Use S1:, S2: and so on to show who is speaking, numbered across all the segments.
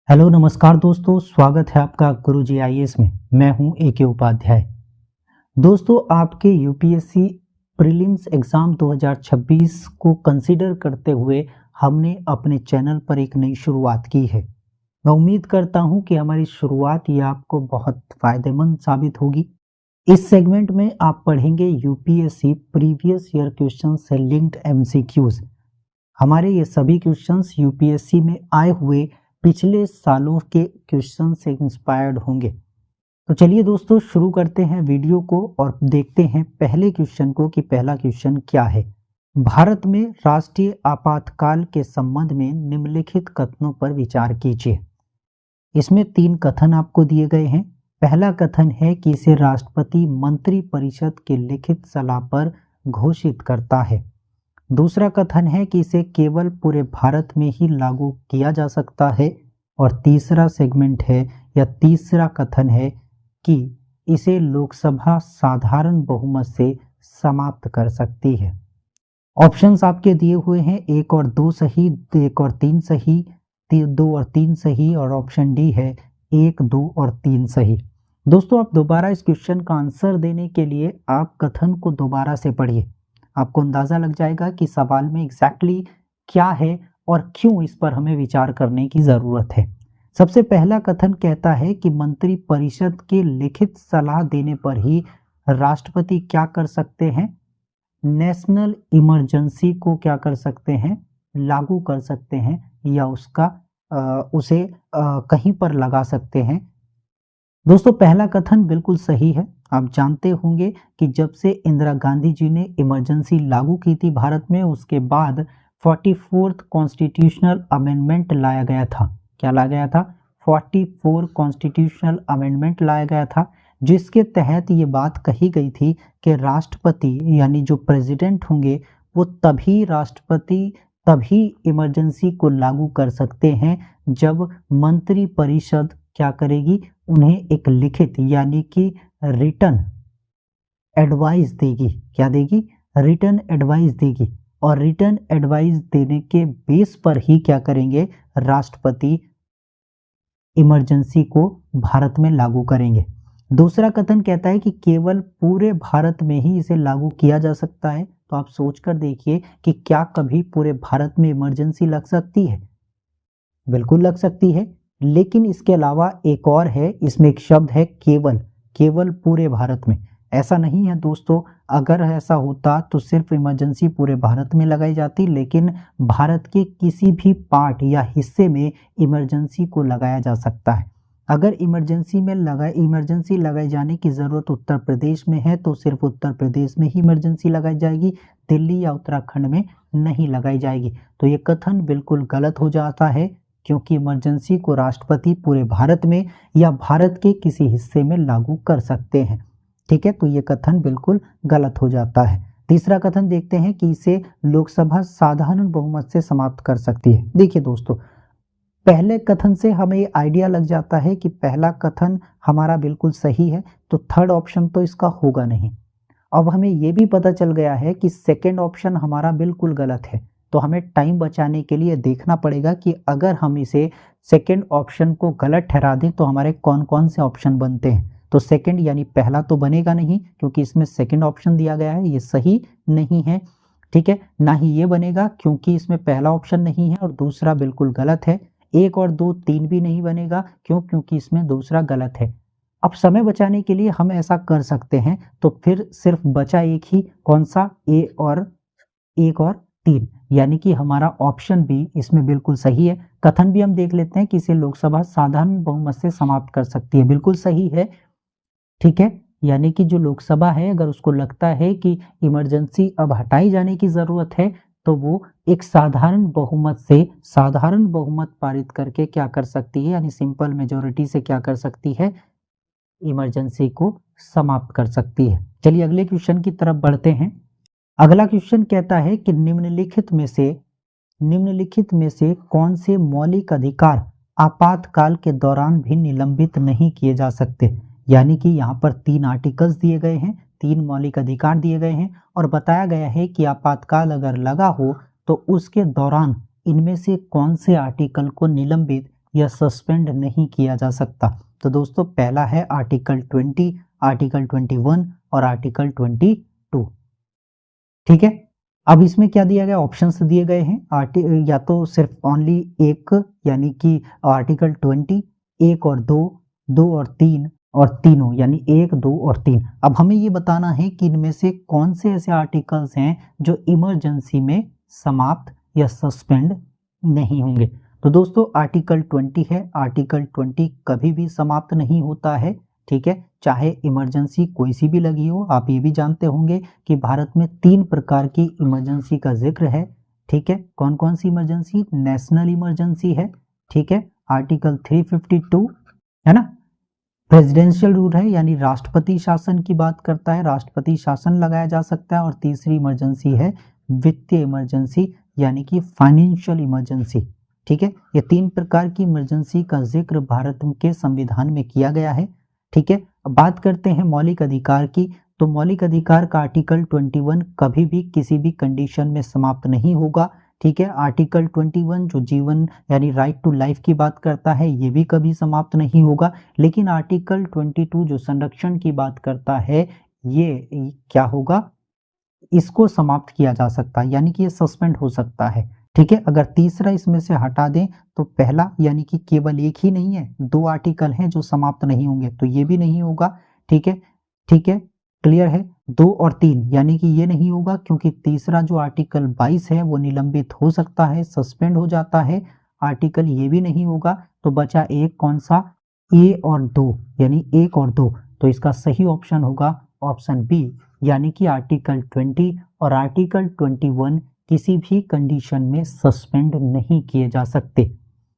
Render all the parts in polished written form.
S1: Hello नमस्कार दोस्तों, स्वागत है आपका गुरुजी आईएएस में। मैं हूं AK उपाध्याय। दोस्तों, आपके यूपीएससी प्रीलिम्स एग्ज़ाम 2026 को कंसीडर करते हुए हमने अपने चैनल पर एक नई शुरुआत की है। मैं उम्मीद करता हूं कि हमारी शुरुआत ये आपको बहुत फ़ायदेमंद साबित होगी। इस सेगमेंट में आप पढ़ेंगे यूपीएससी प्रीवियस ईयर क्वेश्चन से लिंक्ड MCQs। हमारे ये सभी क्वेश्चंस यूपीएससी में आए हुए पिछले सालों के क्वेश्चन से इंस्पायर्ड होंगे। तो चलिए दोस्तों, शुरू करते हैं वीडियो को और देखते हैं पहले क्वेश्चन को कि पहला क्वेश्चन क्या है। भारत में राष्ट्रीय आपातकाल के संबंध में निम्नलिखित कथनों पर विचार कीजिए। इसमें 3 कथन आपको दिए गए हैं। पहला कथन है कि इसे राष्ट्रपति मंत्रिपरिषद के लिखित सलाह पर घोषित करता है। दूसरा कथन है कि इसे केवल पूरे भारत में ही लागू किया जा सकता है। और तीसरा सेगमेंट है या तीसरा कथन है कि इसे लोकसभा साधारण बहुमत से समाप्त कर सकती है। ऑप्शंस आपके दिए हुए हैं, 1 और 2 सही, 1 और 3 सही, 2 और 3 सही, और ऑप्शन डी है 1, 2 और 3 सही। दोस्तों, आप दोबारा इस क्वेश्चन का आंसर देने के लिए आप कथन को दोबारा से पढ़िए। आपको अंदाजा लग जाएगा कि सवाल में एग्जैक्टली क्या है और क्यों इस पर हमें विचार करने की ज़रूरत है। सबसे पहला कथन कहता है कि मंत्रिपरिषद के लिखित सलाह देने पर ही राष्ट्रपति क्या कर सकते हैं, नेशनल इमरजेंसी को क्या कर सकते हैं, लागू कर सकते हैं, या उसे कहीं पर लगा सकते हैं। दोस्तों, पहला कथन बिल्कुल सही है। आप जानते होंगे कि जब से इंदिरा गांधी जी ने इमरजेंसी लागू की थी भारत में, उसके बाद 44th कॉन्स्टिट्यूशनल अमेंडमेंट लाया गया था। क्या लाया गया था? 44 कॉन्स्टिट्यूशनल अमेंडमेंट लाया गया था, जिसके तहत ये बात कही गई थी कि राष्ट्रपति यानी जो प्रेसिडेंट होंगे वो तभी इमरजेंसी को लागू कर सकते हैं जब मंत्रिपरिषद क्या करेगी, उन्हें एक लिखित यानी कि रिटर्न एडवाइस देगी। क्या देगी? रिटर्न एडवाइस देगी। और रिटर्न एडवाइस देने के बेस पर ही क्या करेंगे, राष्ट्रपति इमरजेंसी को भारत में लागू करेंगे। दूसरा कथन कहता है कि केवल पूरे भारत में ही इसे लागू किया जा सकता है। तो आप सोचकर देखिए कि क्या कभी पूरे भारत में इमरजेंसी लग सकती है? बिल्कुल लग सकती है। लेकिन इसके अलावा एक और है, इसमें एक शब्द है केवल। केवल पूरे भारत में ऐसा नहीं है दोस्तों। अगर ऐसा होता तो सिर्फ इमरजेंसी पूरे भारत में लगाई जाती, लेकिन भारत के किसी भी पार्ट या हिस्से में इमरजेंसी को लगाया जा सकता है। अगर इमरजेंसी लगाए जाने की ज़रूरत उत्तर प्रदेश में है तो सिर्फ उत्तर प्रदेश में ही इमरजेंसी लगाई जाएगी, दिल्ली या उत्तराखंड में नहीं लगाई जाएगी। तो ये कथन बिल्कुल गलत हो जाता है, क्योंकि इमरजेंसी को राष्ट्रपति पूरे भारत में या भारत के किसी हिस्से में लागू कर सकते हैं। ठीक है, तो ये कथन बिल्कुल गलत हो जाता है। तीसरा कथन देखते हैं कि इसे लोकसभा साधारण बहुमत से समाप्त कर सकती है। देखिए दोस्तों, पहले कथन से हमें ये आइडिया लग जाता है कि पहला कथन हमारा बिल्कुल सही है, तो थर्ड ऑप्शन तो इसका होगा नहीं। अब हमें ये भी पता चल गया है कि सेकेंड ऑप्शन हमारा बिल्कुल गलत है। तो हमें टाइम बचाने के लिए देखना पड़ेगा कि अगर हम इसे सेकेंड ऑप्शन को गलत ठहरा दें तो हमारे कौन कौन से ऑप्शन बनते हैं। तो सेकेंड यानी पहला तो बनेगा नहीं, क्योंकि इसमें सेकेंड ऑप्शन दिया गया है, ये सही नहीं है। ठीक है, ना ही ये बनेगा क्योंकि इसमें पहला ऑप्शन नहीं है और दूसरा बिल्कुल गलत है। 1 और 2, 3 भी नहीं बनेगा। क्योंकि इसमें दूसरा गलत है। अब समय बचाने के लिए हम ऐसा कर सकते हैं, तो फिर सिर्फ बचा एक ही, कौन सा? 1 और 3, यानी कि हमारा ऑप्शन बी इसमें बिल्कुल सही है। कथन भी हम देख लेते हैं कि इसे लोकसभा साधारण बहुमत से समाप्त कर सकती है। बिल्कुल सही है। ठीक है, यानी कि जो लोकसभा है, अगर उसको लगता है कि इमरजेंसी अब हटाई जाने की जरूरत है, तो वो एक साधारण बहुमत पारित करके क्या कर सकती है, यानी सिंपल मेजोरिटी से क्या कर सकती है, इमरजेंसी को समाप्त कर सकती है। चलिए अगले क्वेश्चन की तरफ बढ़ते हैं। अगला क्वेश्चन कहता है कि निम्नलिखित में से कौन से मौलिक अधिकार आपातकाल के दौरान भी निलंबित नहीं किए जा सकते। यानी कि यहाँ पर 3 आर्टिकल्स दिए गए हैं, 3 मौलिक अधिकार दिए गए हैं और बताया गया है कि आपातकाल अगर लगा हो तो उसके दौरान इनमें से कौन से आर्टिकल को निलंबित या सस्पेंड नहीं किया जा सकता। तो दोस्तों पहला है आर्टिकल 20, आर्टिकल 21 और आर्टिकल 22। ठीक है, अब इसमें क्या दिया गया, ऑप्शंस दिए गए हैं, या तो सिर्फ ओनली एक यानी कि आर्टिकल 20, एक और दो, दो और तीन, और तीनों यानी एक, दो और तीन। अब हमें ये बताना है कि इनमें से कौन से ऐसे आर्टिकल्स हैं जो इमरजेंसी में समाप्त या सस्पेंड नहीं होंगे। तो दोस्तों आर्टिकल 20 है, आर्टिकल 20 कभी भी समाप्त नहीं होता है। ठीक है, चाहे इमरजेंसी कोई सी भी लगी हो। आप ये भी जानते होंगे कि भारत में 3 प्रकार की इमरजेंसी का जिक्र है। ठीक है, कौन कौन सी इमरजेंसी, नेशनल इमरजेंसी है। ठीक है, आर्टिकल 352 है ना, प्रेसिडेंशियल रूल है यानी राष्ट्रपति शासन की बात करता है, राष्ट्रपति शासन लगाया जा सकता है। और तीसरी इमरजेंसी है वित्तीय इमरजेंसी यानी कि फाइनेंशियल इमरजेंसी। ठीक है, ये 3 प्रकार की इमरजेंसी का जिक्र भारत के संविधान में किया गया है। ठीक है, अब बात करते हैं मौलिक अधिकार की। तो मौलिक अधिकार का आर्टिकल 21 कभी भी किसी भी कंडीशन में समाप्त नहीं होगा। ठीक है, आर्टिकल 21 जो जीवन यानी राइट टू लाइफ की बात करता है, ये भी कभी समाप्त नहीं होगा। लेकिन आर्टिकल 22 जो संरक्षण की बात करता है, ये क्या होगा, इसको समाप्त किया जा सकता है यानी कि ये सस्पेंड हो सकता है। ठीक है, अगर तीसरा इसमें से हटा दें तो पहला यानी कि केवल एक ही नहीं है, 2 आर्टिकल हैं जो समाप्त नहीं होंगे, तो ये भी नहीं होगा। ठीक है, ठीक है, क्लियर है। 2 और 3 यानी कि ये नहीं होगा क्योंकि तीसरा जो आर्टिकल 22 है वो निलंबित हो सकता है, सस्पेंड हो जाता है। आर्टिकल ये भी नहीं होगा। तो बचा एक, कौन सा, ए और 2 यानी 1 और 2। तो इसका सही ऑप्शन होगा ऑप्शन बी यानी कि आर्टिकल 20 और आर्टिकल 21 किसी भी कंडीशन में सस्पेंड नहीं किए जा सकते।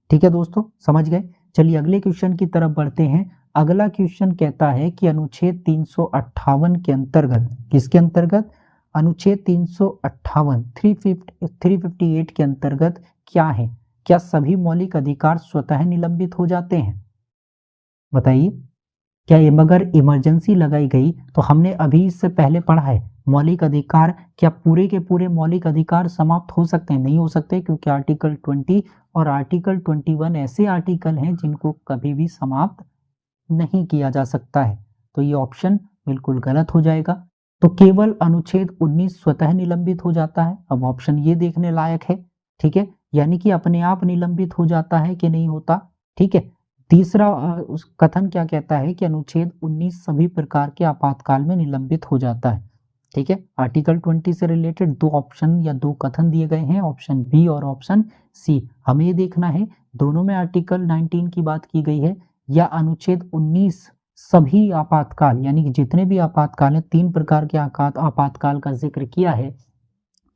S1: ठीक है दोस्तों, समझ गए। चलिए अगले क्वेश्चन की तरफ बढ़ते हैं। अगला क्वेश्चन कहता है कि अनुच्छेद 358 के अंतर्गत, किसके अंतर्गत, अनुच्छेद 358 358 के अंतर्गत क्या है, क्या सभी मौलिक अधिकार स्वतः निलंबित हो जाते हैं? बताइए, क्या ये मगर इमरजेंसी लगाई गई तो हमने अभी इससे पहले पढ़ा है मौलिक अधिकार, क्या पूरे के पूरे मौलिक अधिकार समाप्त हो सकते हैं? नहीं हो सकते, क्योंकि आर्टिकल 20 और आर्टिकल 21 ऐसे आर्टिकल हैं जिनको कभी भी समाप्त नहीं किया जा सकता है। तो ये ऑप्शन बिल्कुल गलत हो जाएगा। तो केवल अनुच्छेद 19 स्वतः निलंबित हो जाता है। अब ऑप्शन ये देखने लायक है। ठीक है, यानी कि अपने आप निलंबित हो जाता है कि नहीं होता। ठीक है, तीसरा उस कथन क्या कहता है कि अनुच्छेद 19 सभी प्रकार के आपातकाल में निलंबित हो जाता है। ठीक है, आर्टिकल 20 से रिलेटेड 2 ऑप्शन या 2 कथन दिए गए हैं, ऑप्शन बी और ऑप्शन सी। हमें ये देखना है दोनों में आर्टिकल 19 की बात की गई है या अनुच्छेद 19 सभी आपातकाल यानी कि जितने भी आपातकाल हैं, 3 प्रकार के आपातकाल का जिक्र किया है,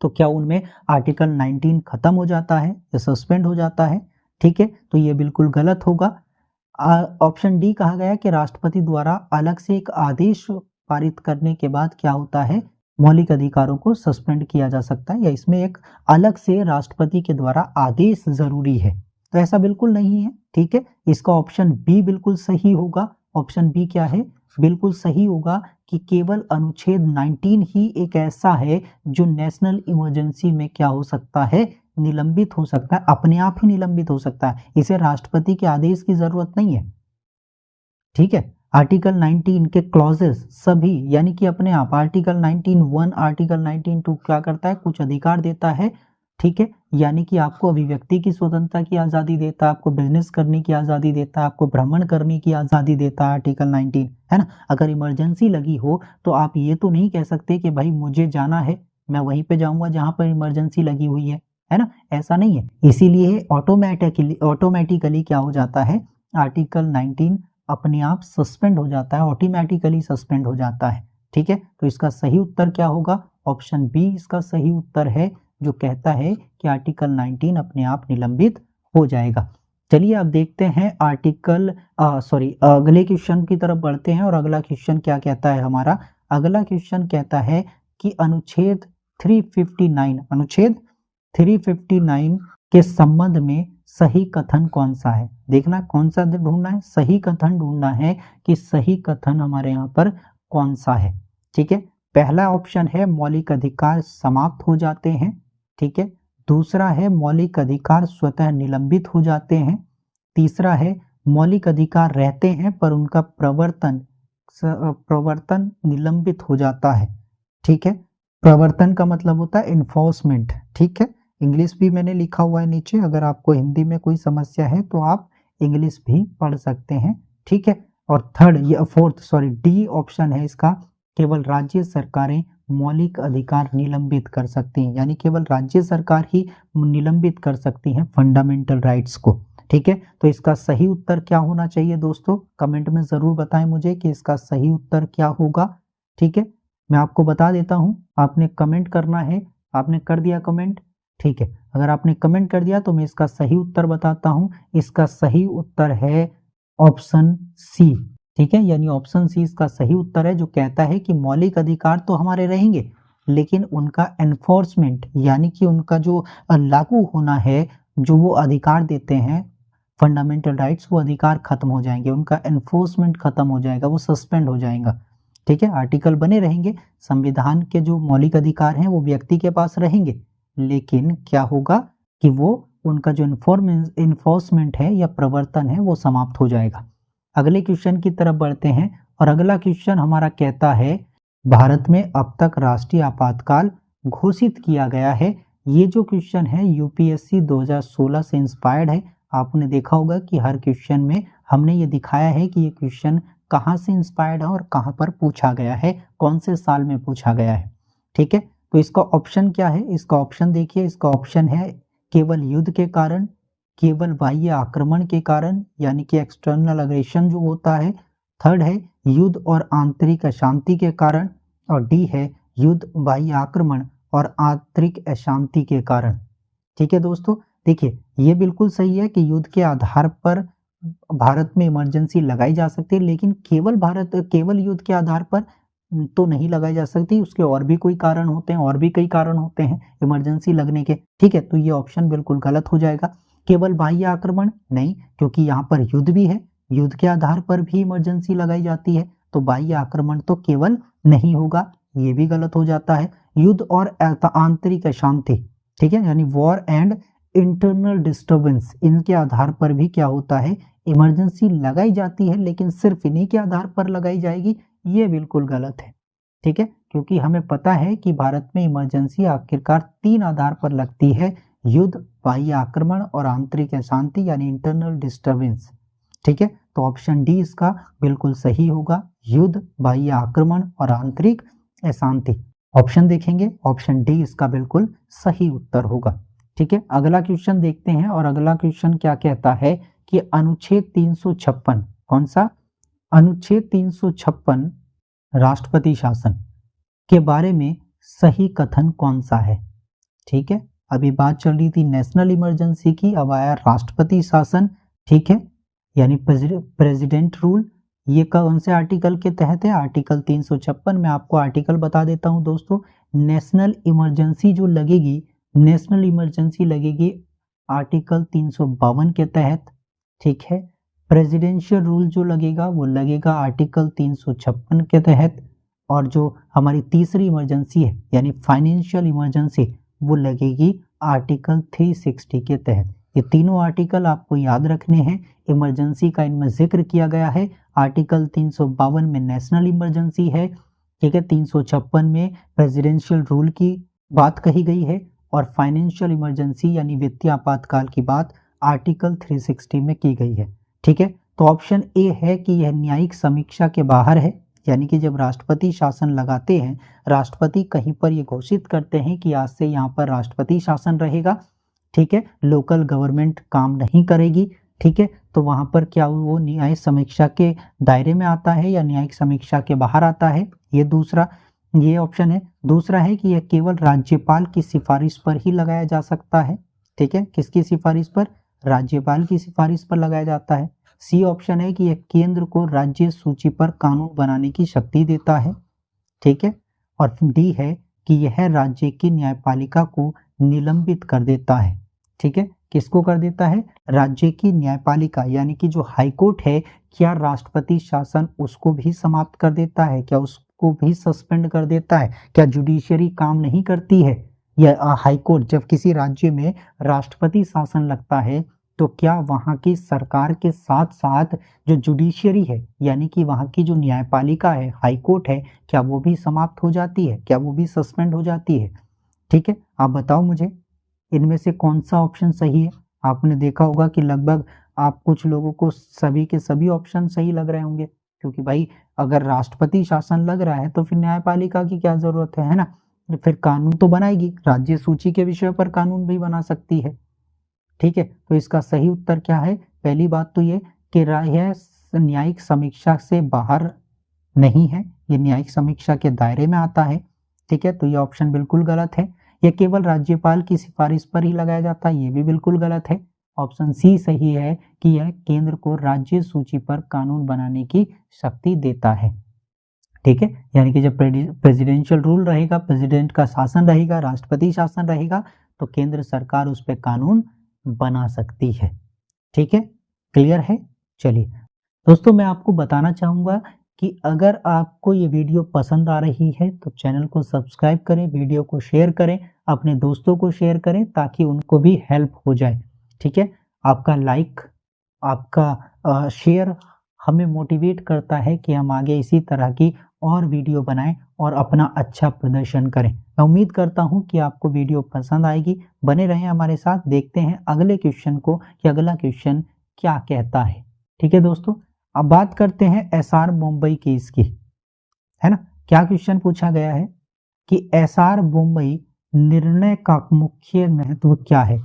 S1: तो क्या उनमें आर्टिकल 19 खत्म हो जाता है या सस्पेंड हो जाता है? ठीक है, तो ये बिल्कुल गलत होगा। ऑप्शन डी कहा गया कि राष्ट्रपति द्वारा अलग से एक आदेश पारित करने के बाद क्या होता है, मौलिक अधिकारों को सस्पेंड किया जा सकता है, या इसमें एक अलग से राष्ट्रपति के द्वारा आदेश जरूरी है। तो ऐसा बिल्कुल नहीं है। ठीक है, इसका ऑप्शन बी बिल्कुल सही होगा। ऑप्शन बी क्या है, बिल्कुल सही होगा कि केवल अनुच्छेद 19 ही एक ऐसा है जो नेशनल इमरजेंसी में क्या हो सकता है, निलंबित हो सकता है, अपने आप ही निलंबित हो सकता है। इसे राष्ट्रपति के आदेश की जरूरत नहीं है। ठीक है, आर्टिकल 19 के क्लॉजेस सभी यानी कि अपने आप, आर्टिकल 19(1), आर्टिकल 19(2) क्या करता है, कुछ अधिकार देता है। ठीक है, यानी कि आपको अभिव्यक्ति की स्वतंत्रता की आज़ादी देता है, आपको बिजनेस करने की आज़ादी देता है, आपको भ्रमण करने की आज़ादी देता है आर्टिकल 19, है ना। अगर इमरजेंसी लगी हो तो आप ये तो नहीं कह सकते कि भाई मुझे जाना है, मैं वहीं पे जाऊंगा जहां पर इमरजेंसी लगी हुई है ना, ऐसा नहीं है। इसीलिए ऑटोमेटिकली क्या हो जाता है, आर्टिकल 19 अपने आप सस्पेंड हो जाता है, ऑटोमेटिकली सस्पेंड हो जाता है। ठीक है, तो इसका सही उत्तर क्या होगा, ऑप्शन बी इसका सही उत्तर है, जो कहता है कि आर्टिकल 19 अपने आप निलंबित हो जाएगा। चलिए अब देखते हैं अगले क्वेश्चन की तरफ बढ़ते हैं। और अगला क्वेश्चन क्या कहता है हमारा, अगला क्वेश्चन कहता है कि अनुच्छेद 359 के संबंध में सही कथन कौन सा है। देखना कौन सा ढूंढना है, सही कथन ढूंढना है कि सही कथन हमारे यहाँ पर कौन सा है। ठीक है, पहला ऑप्शन है मौलिक अधिकार समाप्त हो जाते हैं। ठीक है, दूसरा है मौलिक अधिकार स्वतः निलंबित हो जाते हैं। तीसरा है मौलिक अधिकार रहते हैं पर उनका प्रवर्तन निलंबित हो जाता है। ठीक है, प्रवर्तन का मतलब होता है इन्फोर्समेंट। ठीक है, इंग्लिश भी मैंने लिखा हुआ है नीचे, अगर आपको हिंदी में कोई समस्या है तो आप इंग्लिश भी पढ़ सकते हैं। ठीक है, और डी ऑप्शन है इसका, केवल राज्य सरकारें मौलिक अधिकार निलंबित कर सकती हैं, यानी केवल राज्य सरकार ही निलंबित कर सकती हैं फंडामेंटल राइट्स को। ठीक है, तो इसका सही उत्तर क्या होना चाहिए दोस्तों, कमेंट में जरूर बताएं मुझे कि इसका सही उत्तर क्या होगा। ठीक है, मैं आपको बता देता हूं, आपने कमेंट करना है। आपने कर दिया कमेंट? ठीक है, अगर आपने कमेंट कर दिया तो मैं इसका सही उत्तर बताता हूं। इसका सही उत्तर है ऑप्शन सी। ठीक है, यानी ऑप्शन सी इसका सही उत्तर है, जो कहता है कि मौलिक अधिकार तो हमारे रहेंगे लेकिन उनका एनफोर्समेंट यानी कि उनका जो लागू होना है, जो वो अधिकार देते हैं फंडामेंटल राइट्स, वो अधिकार खत्म हो जाएंगे, उनका एनफोर्समेंट खत्म हो जाएगा, वो सस्पेंड हो जाएगा। ठीक है, आर्टिकल बने रहेंगे, संविधान के जो मौलिक अधिकार हैं वो व्यक्ति के पास रहेंगे, लेकिन क्या होगा कि वो उनका जो इन्फोर्समेंट है या प्रवर्तन है वो समाप्त हो जाएगा। अगले क्वेश्चन की तरफ बढ़ते हैं और अगला क्वेश्चन हमारा कहता है भारत में अब तक राष्ट्रीय आपातकाल घोषित किया गया है। ये जो क्वेश्चन है यूपीएससी 2016 से इंस्पायर्ड है। आपने देखा होगा कि हर क्वेश्चन में हमने ये दिखाया है कि ये क्वेश्चन कहाँ से इंस्पायर्ड है और कहाँ पर पूछा गया है, कौन से साल में पूछा गया है। ठीक है, तो इसका ऑप्शन क्या है, इसका ऑप्शन देखिए, इसका ऑप्शन है केवल युद्ध के कारण, केवल बाह्य आक्रमण के कारण यानी कि एक्सटर्नल अग्रेशन जो होता है, थर्ड है युद्ध और आंतरिक अशांति के कारण, और डी है युद्ध, बाह्य आक्रमण और आंतरिक अशांति के कारण। ठीक है दोस्तों, देखिए ये बिल्कुल सही है कि युद्ध के आधार पर भारत में इमरजेंसी लगाई जा सकती है, लेकिन केवल युद्ध के आधार पर तो नहीं लगाई जा सकती, उसके और भी कोई कारण होते हैं, और भी कई कारण होते हैं इमरजेंसी लगने के। ठीक है, तो ये ऑप्शन बिल्कुल गलत हो जाएगा। केवल बाह्य आक्रमण नहीं, क्योंकि यहाँ पर युद्ध भी है, युद्ध के आधार पर भी इमरजेंसी लगाई जाती है, तो बाह्य आक्रमण तो केवल नहीं होगा, ये भी गलत हो जाता है। युद्ध और आंतरिक अशांति, ठीक है, यानी वॉर एंड इंटरनल डिस्टर्बेंस, इनके आधार पर भी क्या होता है, इमरजेंसी लगाई जाती है, लेकिन सिर्फ इन्हीं के आधार पर लगाई जाएगी, ये बिल्कुल गलत है। ठीक है, क्योंकि हमें पता है कि भारत में इमरजेंसी आखिरकार 3 आधार पर लगती है, युद्ध, बाह्य आक्रमण और आंतरिक अशांति यानी इंटरनल डिस्टर्बेंस। ठीक है, तो ऑप्शन डी इसका बिल्कुल सही होगा, युद्ध, बाह्य आक्रमण और आंतरिक अशांति। ऑप्शन देखेंगे, ऑप्शन डी इसका बिल्कुल सही उत्तर होगा। ठीक है, अगला क्वेश्चन देखते हैं और अगला क्वेश्चन क्या कहता है कि अनुच्छेद 356, कौन सा, अनुच्छेद 356 राष्ट्रपति शासन के बारे में सही कथन कौन सा है। ठीक है, अभी बात चल रही थी नेशनल इमरजेंसी की, अब आया राष्ट्रपति शासन। ठीक है, यानी प्रेसिडेंट रूल, ये कौन से आर्टिकल के तहत है, आर्टिकल 356। मैं आपको आर्टिकल बता देता हूं दोस्तों। नेशनल इमरजेंसी जो लगेगी, नेशनल इमरजेंसी लगेगी आर्टिकल 352 के तहत। ठीक है, प्रेसिडेंशियल रूल जो लगेगा वो लगेगा आर्टिकल 356 के तहत, और जो हमारी तीसरी इमरजेंसी है यानी फाइनेंशियल इमरजेंसी, वो लगेगी आर्टिकल 360 के तहत। ये तीनों आर्टिकल आपको याद रखने हैं, इमरजेंसी का इनमें जिक्र किया गया है। आर्टिकल 352 में नेशनल इमरजेंसी है, ठीक है, 356 में प्रेसिडेंशियल रूल की बात कही गई है, और फाइनेंशियल इमरजेंसी यानी वित्तीय आपातकाल की बात आर्टिकल 360 में की गई है। ठीक है, तो ऑप्शन ए है कि यह न्यायिक समीक्षा के बाहर है, यानी कि जब राष्ट्रपति शासन लगाते हैं, राष्ट्रपति कहीं पर ये घोषित करते हैं कि आज से यहाँ पर राष्ट्रपति शासन रहेगा, ठीक है, लोकल गवर्नमेंट काम नहीं करेगी। ठीक है, तो वहां पर क्या वो न्यायिक समीक्षा के दायरे में आता है या न्यायिक समीक्षा के बाहर आता है, ये ऑप्शन है। दूसरा है कि यह केवल राज्यपाल की सिफारिश पर ही लगाया जा सकता है। ठीक है, किसकी सिफारिश पर, राज्यपाल की सिफारिश पर लगाया जाता है। सी ऑप्शन है कि यह केंद्र को राज्य सूची पर कानून बनाने की शक्ति देता है। ठीक है, और डी है कि यह राज्य की न्यायपालिका को निलंबित कर देता है। ठीक है, किसको कर देता है, राज्य की न्यायपालिका यानी कि जो हाईकोर्ट है, क्या राष्ट्रपति शासन उसको भी समाप्त कर देता है, क्या उसको भी सस्पेंड कर देता है, क्या जुडिशरी काम नहीं करती है, या हाईकोर्ट जब किसी राज्य में राष्ट्रपति शासन लगता है तो क्या वहाँ की सरकार के साथ साथ जो जुडिशियरी है, यानी कि वहाँ की जो न्यायपालिका है, हाई कोर्ट है, क्या वो भी समाप्त हो जाती है, क्या वो भी सस्पेंड हो जाती है? ठीक है, आप बताओ मुझे इनमें से कौन सा ऑप्शन सही है। आपने देखा होगा कि लगभग आप कुछ लोगों को सभी के सभी ऑप्शन सही लग रहे होंगे, क्योंकि भाई अगर राष्ट्रपति शासन लग रहा है तो फिर न्यायपालिका की क्या जरूरत है ना? फिर कानून तो बनाएगी, राज्य सूची के विषय पर कानून भी बना सकती है। ठीक है, तो इसका सही उत्तर क्या है? पहली बात तो ये कि यह न्यायिक समीक्षा से बाहर नहीं है, ये न्यायिक समीक्षा के दायरे में आता है। ठीक है, तो ये ऑप्शन बिल्कुल गलत है। यह केवल राज्यपाल की सिफारिश पर ही लगाया जाता है, ये भी बिल्कुल गलत है। ऑप्शन सी सही है कि यह केंद्र को राज्य सूची पर कानून बनाने की शक्ति देता है। ठीक है, यानी कि जब प्रेसिडेंशियल रूल रहेगा, प्रेसिडेंट का शासन रहेगा, राष्ट्रपति शासन रहेगा, तो केंद्र सरकार उस पर कानून बना सकती है। ठीक है, क्लियर है? चलिए दोस्तों, मैं आपको बताना चाहूंगा कि अगर आपको ये वीडियो पसंद आ रही है तो चैनल को सब्सक्राइब करें, वीडियो को शेयर करें, अपने दोस्तों को शेयर करें ताकि उनको भी हेल्प हो जाए। ठीक है, आपका लाइक, आपका शेयर हमें मोटिवेट करता है कि हम आगे इसी तरह की और वीडियो बनाएं और अपना अच्छा प्रदर्शन करें। मैं उम्मीद करता हूं कि आपको वीडियो पसंद आएगी। बने रहें हमारे साथ, देखते हैं अगले क्वेश्चन को कि अगला क्वेश्चन क्या कहता है। ठीक है दोस्तों, अब बात करते हैं एसआर मुंबई केस की, है ना? क्या क्वेश्चन पूछा गया है कि एसआर मुंबई निर्णय का मुख्य महत्व क्या है?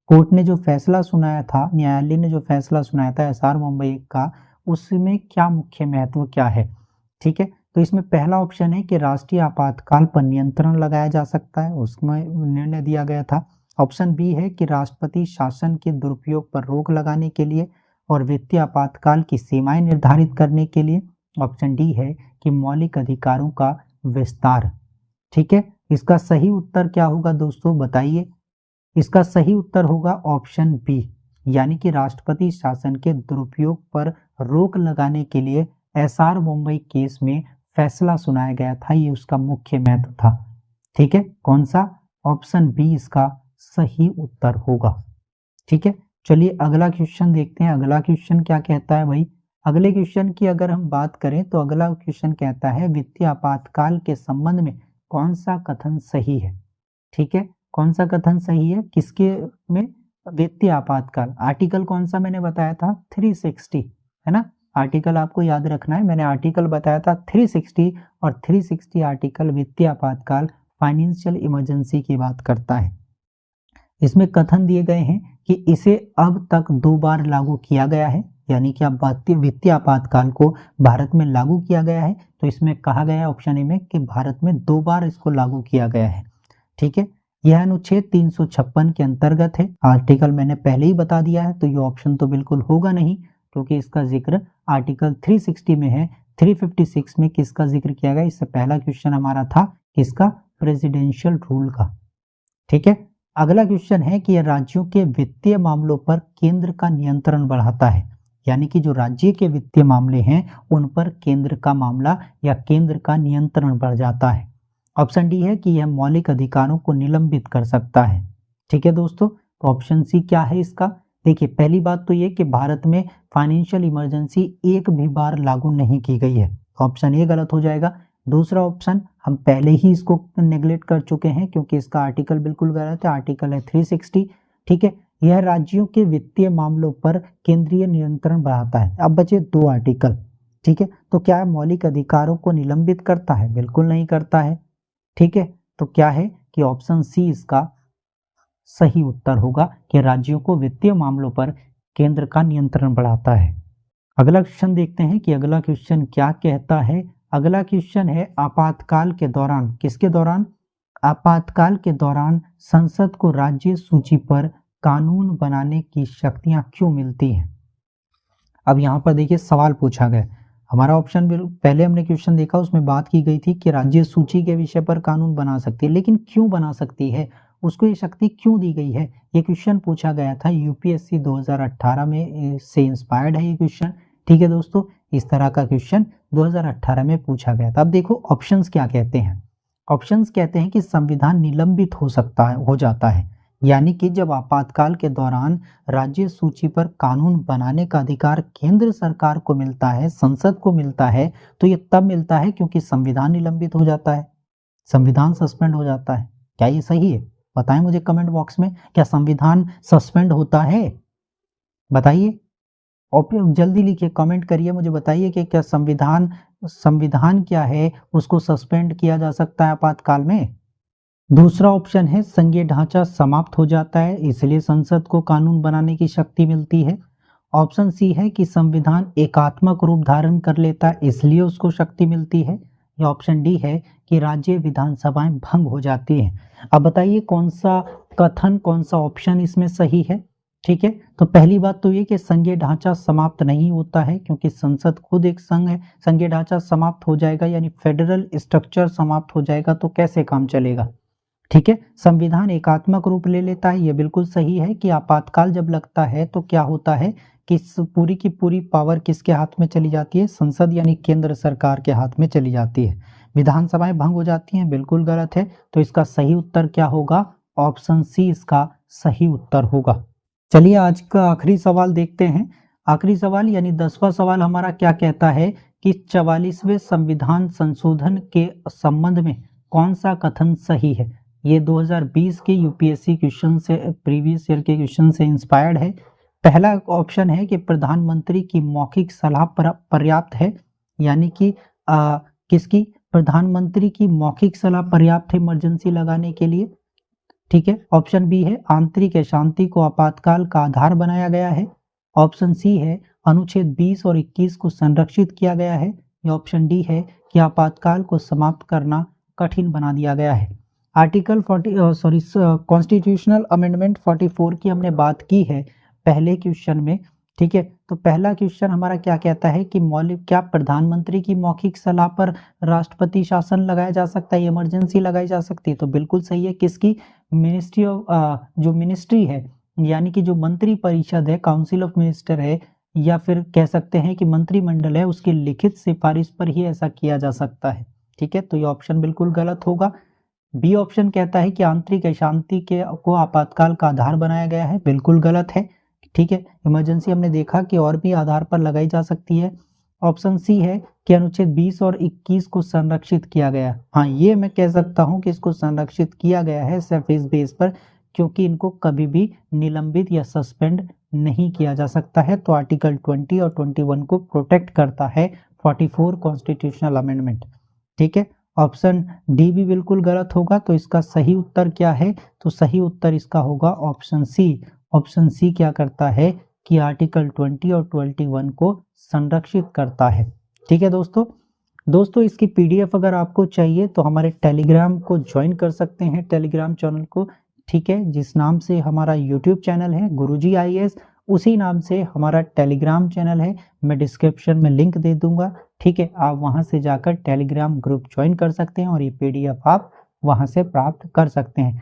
S1: कोर्ट ने जो फैसला सुनाया था, न्यायालय ने जो फैसला सुनाया था एसआर मुंबई का, उसमें क्या मुख्य महत्व क्या है? ठीक है, तो इसमें पहला ऑप्शन है कि राष्ट्रीय आपातकाल पर नियंत्रण लगाया जा सकता है, उसमें निर्णय दिया गया था। ऑप्शन बी है कि राष्ट्रपति शासन के दुरुपयोग पर रोक लगाने के लिए और वित्तीय आपातकाल की सीमाएं निर्धारित करने के लिए। ऑप्शन डी है कि मौलिक अधिकारों का विस्तार। ठीक है, इसका सही उत्तर क्या होगा दोस्तों, बताइए। इसका सही उत्तर होगा ऑप्शन बी, यानी कि राष्ट्रपति शासन के दुरुपयोग पर रोक लगाने के लिए एसआर मुंबई केस में फैसला सुनाया गया था, ये उसका मुख्य महत्व था। ठीक है, कौन सा? ऑप्शन बी इसका सही उत्तर होगा। ठीक है, चलिए अगला क्वेश्चन देखते हैं। अगला क्वेश्चन क्या कहता है भाई? अगले क्वेश्चन की अगर हम बात करें तो अगला क्वेश्चन कहता है वित्तीय आपातकाल के संबंध में कौन सा कथन सही है? ठीक है, कौन सा कथन सही है, किसके में? वित्तीय आपातकाल। आर्टिकल कौन सा मैंने बताया था? 360, है ना? आर्टिकल आपको याद रखना है, मैंने आर्टिकल बताया था 360, और 360 आर्टिकल वित्तीय आपातकाल, फाइनेंशियल इमरजेंसी की बात करता है। इसमें कथन दिए गए हैं कि इसे अब तक 2 बार लागू किया गया है, यानी कि अब वित्तीय आपातकाल को भारत में लागू किया गया है। तो इसमें कहा गया है ऑप्शन ए में कि भारत में 2 बार इसको लागू किया गया है। ठीक है, यह अनुच्छेद 356 के अंतर्गत है। आर्टिकल मैंने पहले ही बता दिया है, तो ये ऑप्शन तो बिल्कुल होगा नहीं, क्योंकि इसका जिक्र आर्टिकल 360 में है। 356 में किसका जिक्र किया गया? इससे पहला क्वेश्चन हमारा था किसका? प्रेसिडेंशियल रूल का। ठीक है, अगला क्वेश्चन है कि यह राज्यों के वित्तीय मामलों पर केंद्र का नियंत्रण बढ़ाता है, यानी कि जो राज्य के वित्तीय मामले हैं उन पर केंद्र का मामला या केंद्र का नियंत्रण बढ़ जाता है। ऑप्शन डी है कि यह मौलिक अधिकारों को निलंबित कर सकता है। ठीक है दोस्तों, तो ऑप्शन सी क्या है इसका? देखिए, पहली बात तो ये कि भारत में फाइनेंशियल इमरजेंसी एक भी बार लागू नहीं की गई है, ऑप्शन ए गलत हो जाएगा। दूसरा ऑप्शन हम पहले ही इसको नेग्लेक्ट कर चुके हैं, क्योंकि इसका आर्टिकल बिल्कुल गलत है, आर्टिकल है 360। ठीक है, यह राज्यों के वित्तीय मामलों पर केंद्रीय नियंत्रण बढ़ाता है। अब बचे 2 आर्टिकल। ठीक है, तो क्या है? मौलिक अधिकारों को निलंबित करता है? बिल्कुल नहीं करता है। ठीक है, तो क्या है कि ऑप्शन सी इसका सही उत्तर होगा कि राज्यों को वित्तीय मामलों पर केंद्र का नियंत्रण बढ़ाता है। अगला क्वेश्चन देखते हैं कि अगला क्वेश्चन क्या कहता है। अगला क्वेश्चन है आपातकाल के दौरान, किसके दौरान? आपातकाल के दौरान संसद को राज्य सूची पर कानून बनाने की शक्तियां क्यों मिलती हैं? अब यहाँ पर देखिए सवाल पूछा गया। हमारा ऑप्शन पहले हमने क्वेश्चन देखा, उसमें बात की गई थी कि राज्य सूची के विषय पर कानून बना सकती है, लेकिन क्यों बना सकती है, उसको ये शक्ति क्यों दी गई है? ये क्वेश्चन पूछा गया था यूपीएससी 2018 में से इंस्पायर्ड है ये क्वेश्चन। ठीक है दोस्तों, इस तरह का क्वेश्चन 2018 में पूछा गया था। अब देखो ऑप्शंस क्या कहते हैं। ऑप्शंस कहते हैं कि संविधान निलंबित हो जाता है, यानी कि जब आपातकाल के दौरान राज्य सूची पर कानून बनाने का अधिकार केंद्र सरकार को मिलता है, संसद को मिलता है, तो ये तब मिलता है क्योंकि संविधान निलंबित हो जाता है, संविधान सस्पेंड हो जाता है। क्या ये सही है? बताएं मुझे कमेंट बॉक्स में, क्या संविधान सस्पेंड होता है? बताइए और जल्दी लिखिए, कमेंट करिए, मुझे बताइए कि क्या संविधान क्या है उसको सस्पेंड किया जा सकता है आपातकाल में? दूसरा ऑप्शन है संघीय ढांचा समाप्त हो जाता है इसलिए संसद को कानून बनाने की शक्ति मिलती है। ऑप्शन सी है कि संविधान एकात्मक रूप धारण कर लेता है इसलिए उसको शक्ति मिलती है। या ऑप्शन डी है कि राज्य विधानसभाएं भंग हो जाती हैं। अब बताइए कौन सा कथन, कौन सा ऑप्शन इसमें सही है? ठीक है, तो पहली बात तो ये कि संघीय ढांचा समाप्त नहीं होता है क्योंकि संसद खुद एक संघ है। संघीय ढांचा समाप्त हो जाएगा यानी फेडरल स्ट्रक्चर समाप्त हो जाएगा तो कैसे काम चलेगा? ठीक है, संविधान एकात्मक रूप ले लेता है, यह बिल्कुल सही है कि आपातकाल जब लगता है तो क्या होता है कि पूरी की पूरी पावर किसके हाथ में चली जाती है? संसद यानी केंद्र सरकार के हाथ में चली जाती है। विधानसभाएं भंग हो जाती हैं, बिल्कुल गलत है। तो इसका सही उत्तर क्या होगा? ऑप्शन सी इसका सही उत्तर होगा। चलिए आज का आखिरी सवाल देखते हैं। आखिरी सवाल यानी 10वां सवाल हमारा क्या कहता है कि 44वें संविधान संशोधन के संबंध में कौन सा कथन सही है? ये 2020 के यूपीएससी क्वेश्चन से, प्रीवियस ईयर के क्वेश्चन से इंस्पायर्ड है। पहला ऑप्शन है कि प्रधानमंत्री की मौखिक सलाह पर्याप्त है, यानी कि किसकी? प्रधानमंत्री की मौखिक सलाह पर्याप्त है इमरजेंसी लगाने के लिए। ठीक है, ऑप्शन बी है आंतरिक अशांति को आपातकाल का आधार बनाया गया है। ऑप्शन सी है अनुच्छेद 20 और 21 को संरक्षित किया गया है। या ऑप्शन डी है कि आपातकाल को समाप्त करना कठिन बना दिया गया है। आर्टिकल कॉन्स्टिट्यूशनल अमेंडमेंट 44 की हमने बात की है पहले क्वेश्चन में। ठीक है, तो पहला क्वेश्चन हमारा क्या कहता है कि मौलिक, क्या प्रधानमंत्री की मौखिक सलाह पर राष्ट्रपति शासन लगाया जा सकता है, इमरजेंसी लगाई जा सकती है? तो बिल्कुल सही है। किसकी? मिनिस्ट्री ऑफ, जो मिनिस्ट्री है यानी कि जो मंत्री परिषद है, काउंसिल ऑफ मिनिस्टर है, या फिर कह सकते हैं कि मंत्रिमंडल है, उसकी लिखित सिफारिश पर ही ऐसा किया जा सकता है। ठीक है, तो ये ऑप्शन बिल्कुल गलत होगा। बी ऑप्शन कहता है कि आंतरिक अशांति को आपातकाल का आधार बनाया गया है, बिल्कुल गलत है। ठीक है, इमरजेंसी हमने देखा कि और भी आधार पर लगाई जा सकती है। ऑप्शन सी है कि अनुच्छेद 20 और 21 को संरक्षित किया गया। हाँ, ये मैं कह सकता हूँ कि इसको संरक्षित किया गया है सिर्फ इस बेस पर क्योंकि इनको कभी भी निलंबित या सस्पेंड नहीं किया जा सकता है। तो आर्टिकल 20 और 21 को प्रोटेक्ट करता है 44 कॉन्स्टिट्यूशनल अमेंडमेंट। ठीक है, ऑप्शन डी भी बिल्कुल गलत होगा। तो इसका सही उत्तर क्या है? तो सही उत्तर इसका होगा ऑप्शन सी। ऑप्शन सी क्या करता है कि आर्टिकल 20 और 21 को संरक्षित करता है। ठीक है दोस्तों इसकी पीडीएफ अगर आपको चाहिए तो हमारे टेलीग्राम को ज्वाइन कर सकते हैं, टेलीग्राम चैनल को। ठीक है, जिस नाम से हमारा यूट्यूब चैनल है गुरुजी आईएएस, उसी नाम से हमारा टेलीग्राम चैनल है। मैं डिस्क्रिप्शन में लिंक दे दूंगा। ठीक है, आप वहां से जाकर टेलीग्राम ग्रुप ज्वाइन कर सकते हैं और ये पीडीएफ आप वहां से प्राप्त कर सकते हैं।